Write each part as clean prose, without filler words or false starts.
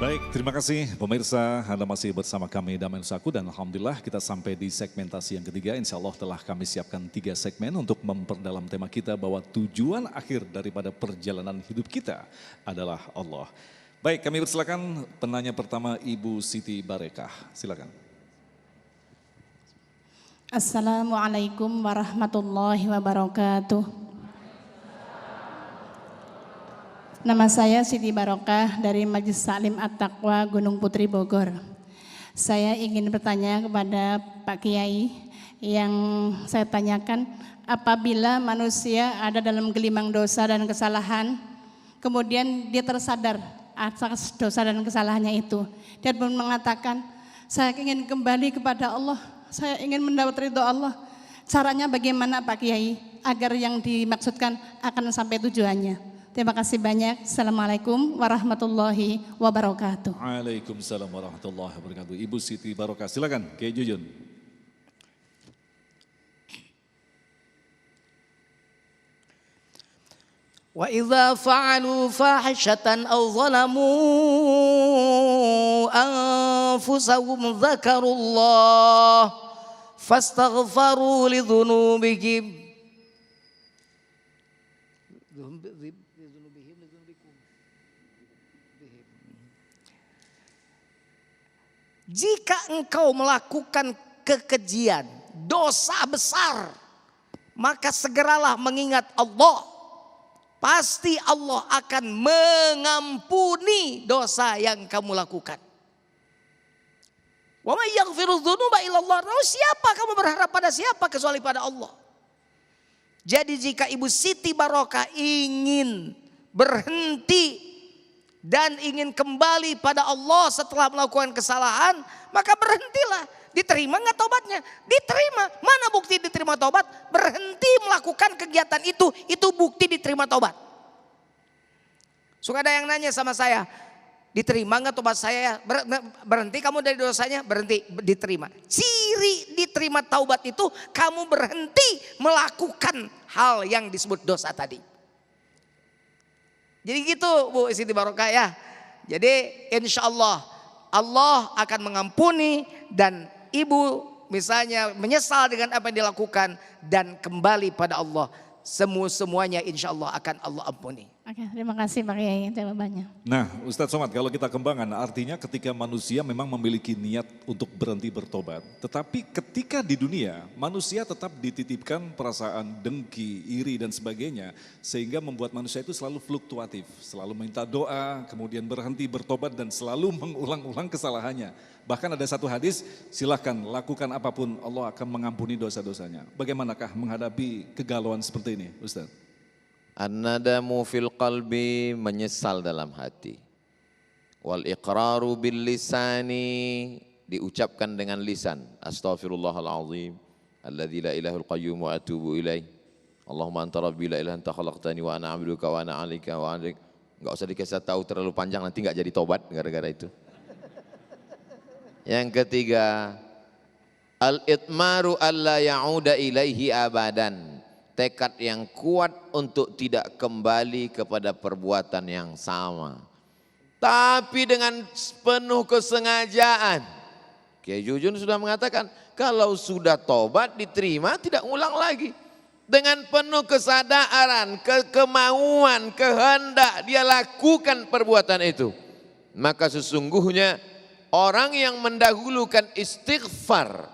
Baik, terima kasih pemirsa, Anda masih bersama kami Damai Nusaku dan Alhamdulillah kita sampai di segmentasi yang ketiga. Insya Allah telah kami siapkan 3 segmen untuk memperdalam tema kita bahwa tujuan akhir daripada perjalanan hidup kita adalah Allah. Baik, kami persilakan penanya pertama Ibu Siti Barekah, silakan. Assalamualaikum warahmatullahi wabarakatuh. Nama saya Siti Barokah dari Majelis Taklim At-Taqwa Gunung Putri Bogor. Saya ingin bertanya kepada Pak Kiai yang saya tanyakan, apabila manusia ada dalam gelimang dosa dan kesalahan, kemudian dia tersadar atas dosa dan kesalahannya itu, dia pun mengatakan, saya ingin kembali kepada Allah, saya ingin mendapat ridho Allah. Caranya bagaimana Pak Kiai agar yang dimaksudkan akan sampai tujuannya? Terima kasih banyak. Assalamualaikum warahmatullahi wabarakatuh. Waalaikumsalam warahmatullahi wabarakatuh. Ibu Siti Barokah, silakan Kiai Jujun. Wa idza fa'alu fahishatan aw zalamu anfusahum dzakarullah fastaghfaru lidzunubihim. Jika engkau melakukan kekejian, dosa besar, maka segeralah mengingat Allah. Pasti Allah akan mengampuni dosa yang kamu lakukan. Wa may yaghfiru dzunuba illallah. Lalu siapa kamu berharap pada siapa kecuali pada Allah? Jadi jika Ibu Siti Barokah ingin berhenti dan ingin kembali pada Allah setelah melakukan kesalahan, maka berhentilah. Diterima nggak tobatnya? Diterima. Mana bukti diterima tobat? Berhenti melakukan kegiatan itu bukti diterima tobat. Suka ada yang nanya sama saya, diterima nggak tobat saya? Berhenti kamu dari dosanya? Berhenti, diterima. Ciri diterima taubat itu kamu berhenti melakukan hal yang disebut dosa tadi. Jadi gitu Bu Siti Barokah ya. Jadi insya Allah Allah akan mengampuni dan ibu misalnya menyesal dengan apa yang dilakukan dan kembali pada Allah. Semuanya insya Allah akan Allah ampuni. Oke, terima kasih Pak Kiai jawabannya. Nah Ustadz Somad, kalau kita kembangkan artinya ketika manusia memang memiliki niat untuk berhenti bertobat. Tetapi ketika di dunia manusia tetap dititipkan perasaan dengki, iri dan sebagainya. Sehingga membuat manusia itu selalu fluktuatif. Selalu minta doa, kemudian berhenti bertobat dan selalu mengulang-ulang kesalahannya. Bahkan ada satu hadis, silahkan lakukan apapun Allah akan mengampuni dosa-dosanya. Bagaimanakah menghadapi kegalauan seperti ini Ustadz? An-nadamu fil qalbi, menyesal dalam hati. Wal iqraru bil lisani, diucapkan dengan lisan. Astaghfirullahalazim alladzi la ilahul qayyum wa atubu ilaih. Allahumma anta rabbi la ilaha anta khalaqtani wa ana 'abduka wa ana 'alaika wa 'alaik. Enggak usah dikasih tahu terlalu panjang, nanti enggak jadi tobat gara-gara itu. Yang ketiga, al-itmaru alla ya'uda ilaihi abadan. Tekad yang kuat untuk tidak kembali kepada perbuatan yang sama. Tapi dengan penuh kesengajaan. Kiai Jujun sudah mengatakan, kalau sudah tobat diterima tidak ulang lagi. Dengan penuh kesadaran, kemauan, kehendak dia lakukan perbuatan itu. Maka sesungguhnya orang yang mendahulukan istighfar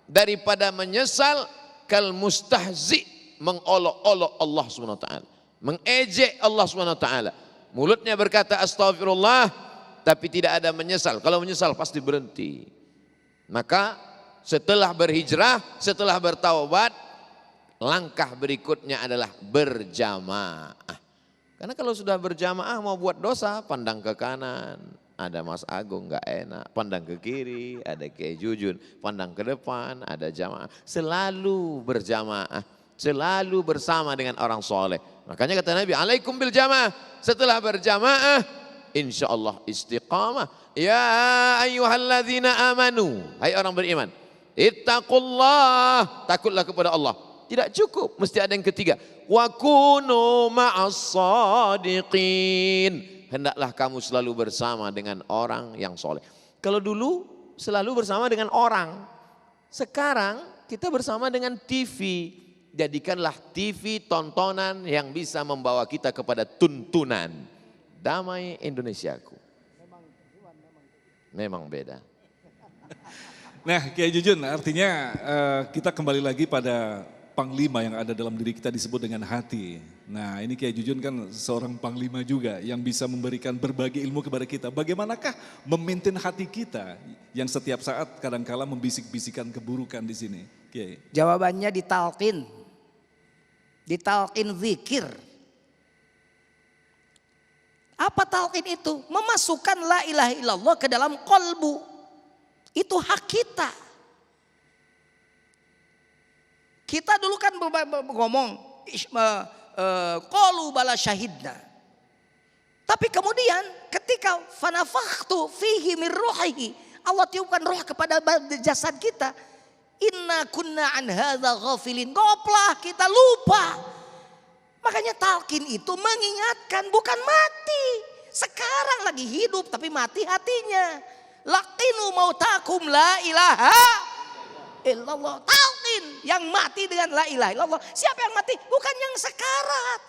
daripada menyesal kal mustahzi, mengolok-olok Allah SWT, mengejek Allah SWT. Mulutnya berkata astagfirullah, tapi tidak ada menyesal. Kalau menyesal pasti berhenti. Maka setelah berhijrah, setelah bertaubat, langkah berikutnya adalah berjamaah. Karena kalau sudah berjamaah mau buat dosa, pandang ke kanan, ada Mas Agung nggak enak, pandang ke kiri, ada Kiai Jujun, pandang ke depan, ada jamaah. Selalu berjamaah. Selalu bersama dengan orang soleh. Makanya kata Nabi, alaikum bil jamaah. Setelah berjamaah, insya Allah istiqamah. Ya ayyuhalladzina amanu. Hai orang beriman. Ittaqullah. Takutlah kepada Allah. Tidak cukup, mesti ada yang ketiga. Wa kunu ma'as sadiqin. hendaklah kamu selalu bersama dengan orang yang soleh. Kalau dulu selalu bersama dengan orang, sekarang kita bersama dengan TV. Jadikanlah TV tontonan yang bisa membawa kita kepada tuntunan. Damai Indonesiaku. Memang beda. Nah, Kiai Jujun, artinya kita kembali lagi pada panglima yang ada dalam diri kita disebut dengan hati. Nah, ini Kiai Jujun kan seorang panglima juga yang bisa memberikan berbagi ilmu kepada kita. Bagaimanakah memaintain hati kita yang setiap saat kadangkala membisik-bisikan keburukan di sini, Kiai? Jawabannya ditalqin. Ditalqin zikir. Apa talqin itu? Memasukkan la ilaha illallah ke dalam kolbu. Itu hak kita. Kita dulu kan ngomong qalu bala syahidna. Tapi kemudian ketika fanafakhtu fihi min ruhihi, Allah tiupkan roh kepada jasad kita. Inna kunna an hadza ghafilin. Goplah, kita lupa. Makanya talqin itu mengingatkan, bukan mati. Sekarang lagi hidup tapi mati hatinya. Laqinu mautakum la ilaha illallah. Talqin yang mati dengan la ilaha illallah. Siapa yang mati? Bukan yang sekarat.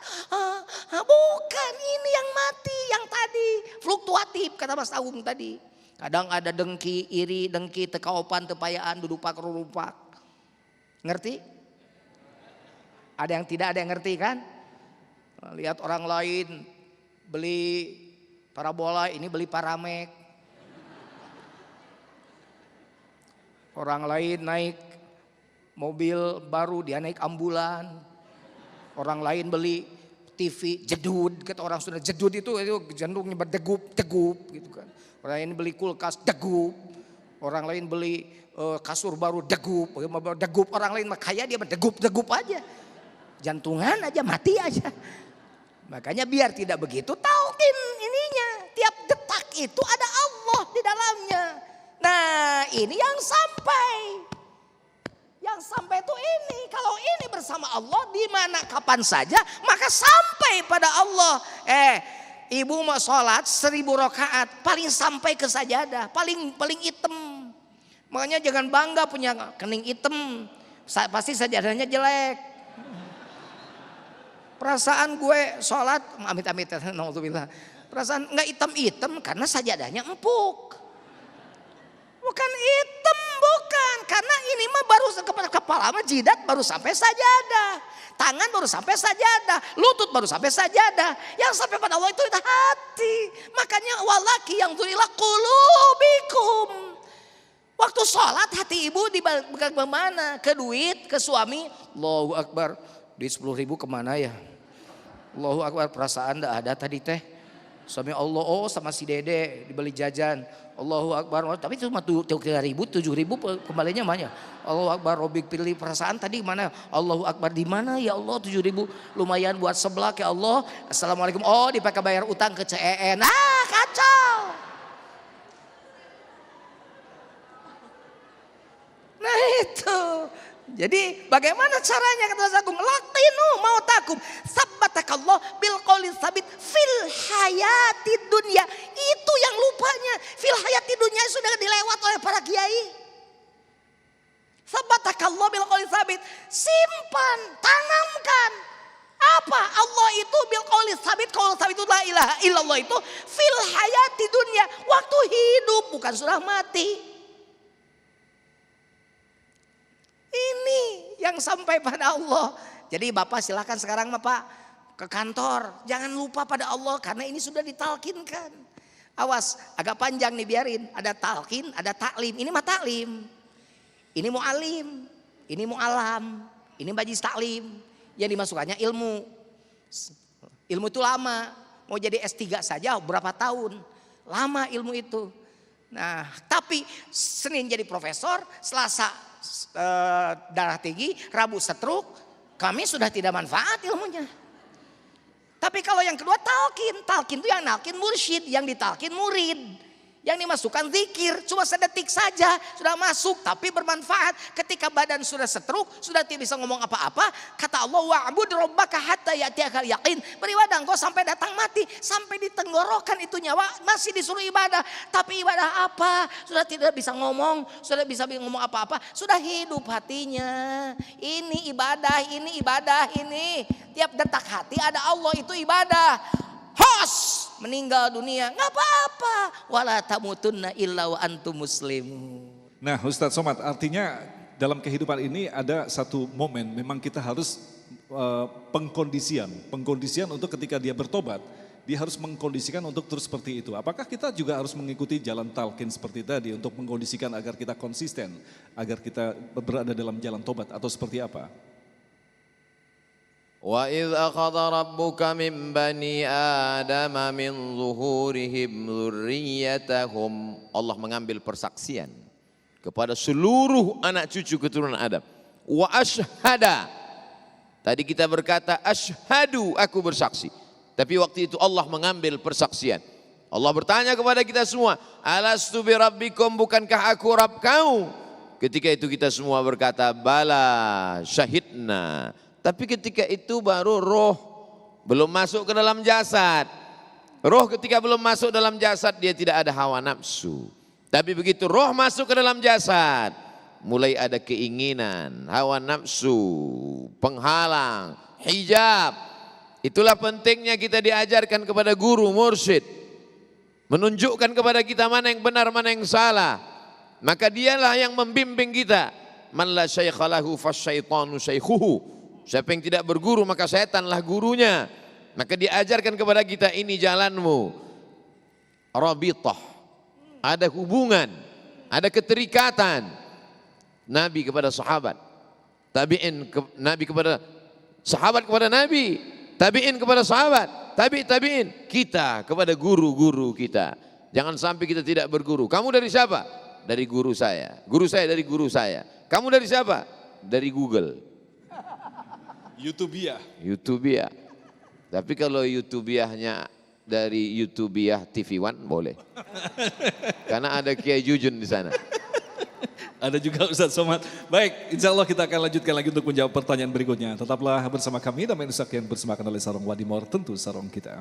Bukan, ini yang mati, yang tadi. Fluktuatif kata Mas Agung tadi. Kadang ada dengki, iri, dengki, tekaopan, tepayaan, dudupak, rurupak. Ngerti? Ada yang tidak, ada yang ngerti kan? Lihat orang lain beli parabola, ini beli paramek. Orang lain naik mobil baru, dia naik ambulan. Orang lain beli TV jedud, kata orang sudah jedud itu jantungnya berdegup gitu kan. Orang lain beli kulkas degup, orang lain beli kasur baru degup, orang lain kaya dia berdegup aja, jantungan aja mati aja. Makanya biar tidak begitu talqin ininya, tiap detak itu ada Allah di dalamnya. Nah ini yang sampai itu ini, kalau ini bersama Allah di mana kapan saja maka sampai pada Allah. Ibu mau sholat 1000 rakaat paling sampai ke sajadah, paling hitam. Makanya jangan bangga punya kening hitam, pasti sajadahnya jelek. Perasaan gue sholat, amit-amit, naudzubillah. Perasaan nggak hitam karena sajadahnya empuk. Bukan hitam, bukan. Karena ini mah baru kepala mah jidat baru sampai sajadah. Tangan baru sampai sajadah, lutut baru sampai sajadah. Yang sampai pada Allah itu hati. Makanya walaki yang turilah qulubikum. Waktu sholat hati ibu dibagikan kemana? Ke duit, ke suami. Allahu Akbar. Duit 10.000 kemana ya? Allahu Akbar, perasaan enggak ada tadi teh. Suami Allah, oh sama si Dede dibeli jajan. Allahu Akbar, tapi cuma 3.000, 7.000 kembalinya mana? Allahu Akbar, Robik pilih perasaan tadi mana? Allahu Akbar di mana ya Allah 7.000 lumayan buat seblak ya Allah. Assalamualaikum, oh dipakai bayar utang ke CEN. Kacau. Nah itu. Jadi bagaimana caranya kata Mas Agung? Laqinu mautakum sabbatakallah bil qawli sabit fil hayati dunya. Itu yang lupanya. Fil hayati dunya sudah dilewat oleh para kiai. Sabbatakallah bil qawli sabit. Simpan, tanamkan. Apa? Allah itu bil qawli sabit. Qaul sabit itu la ilaha illallah itu fil hayati dunya. Waktu hidup bukan sudah mati. Ini yang sampai pada Allah. Jadi Bapak silakan sekarang Bapak ke kantor. Jangan lupa pada Allah karena ini sudah ditalkinkan. Awas agak panjang nih biarin. Ada talkin, ada taklim. Ini mah taklim. Ini mu'alim. Ini mu'alam. Ini majlis taklim. Yang dimasukkannya ilmu. Ilmu itu lama. Mau jadi S3 saja berapa tahun. Lama ilmu itu. Nah tapi Senin jadi profesor. Selasa darah tinggi, Rabu stroke, kami sudah tidak manfaat ilmunya. Tapi kalau yang kedua talkin itu yang nalkin mursyid, yang ditalkin murid. Yang dimasukkan zikir, cuma sedetik saja sudah masuk tapi bermanfaat. Ketika badan sudah setruk, sudah tidak bisa ngomong apa-apa, kata Allah, wa'bud rabbaka hatta ya'tiyakal yaqin. Beribadah engkau sampai datang mati, sampai di tenggorokan itu nyawa masih disuruh ibadah. Tapi ibadah apa? Sudah tidak bisa ngomong, sudah bisa ngomong apa-apa, sudah hidup hatinya. Ini ibadah, ini ibadah, ini. Tiap detak hati ada Allah, itu ibadah. Hos meninggal dunia nggak apa-apa, wala tamutunna illa wa antum muslimun. Nah Ustadz Somad, artinya dalam kehidupan ini ada satu momen memang kita harus pengkondisian untuk ketika dia bertobat, dia harus mengkondisikan untuk terus seperti itu. Apakah kita juga harus mengikuti jalan talqin seperti tadi untuk mengkondisikan agar kita konsisten, agar kita berada dalam jalan tobat atau seperti apa? وَإِذْ أَخَذَ رَبُّكَ مِنْ بَنِي آدَمَ مِنْ ظُهُورِهِمْ ذُرِّيَّتَهُمْ. Allah mengambil persaksian kepada seluruh anak cucu keturunan Adam. Wa ashhada. Tadi kita berkata ashhadu, aku bersaksi. Tapi waktu itu Allah mengambil persaksian. Allah bertanya kepada kita semua, alastu bi rabbikum, bukankah aku Rabb kau? Ketika itu kita semua berkata bala syahidna. Tapi ketika itu baru roh belum masuk ke dalam jasad. Roh ketika belum masuk dalam jasad dia tidak ada hawa nafsu. Tapi begitu roh masuk ke dalam jasad, mulai ada keinginan, hawa nafsu, penghalang, hijab. Itulah pentingnya kita diajarkan kepada guru, mursyid. Menunjukkan kepada kita mana yang benar, mana yang salah. Maka dialah yang membimbing kita. Man la syaikha lahu fasyaitanu syaikhuhu. Siapa yang tidak berguru maka setanlah gurunya. Maka diajarkan kepada kita, ini jalanmu. Rabithah. Ada hubungan, ada keterikatan. Nabi kepada sahabat, Nabi kepada sahabat kepada Nabi, tabi'in kepada sahabat, tabi'in kita kepada guru-guru kita. Jangan sampai kita tidak berguru. Kamu dari siapa? Dari guru saya. Guru saya dari guru saya. Kamu dari siapa? Dari Google. YouTubiah. Tapi kalau YouTubiahnya dari YouTubiah TV One boleh. Karena ada Kiai Jujun di sana. Ada juga Ustadz Somad. Baik, insya Allah kita akan lanjutkan lagi untuk menjawab pertanyaan berikutnya. Tetaplah bersama kami, Damai Nusa yang bersamakan oleh Sarong Wadimor, tentu sarong kita.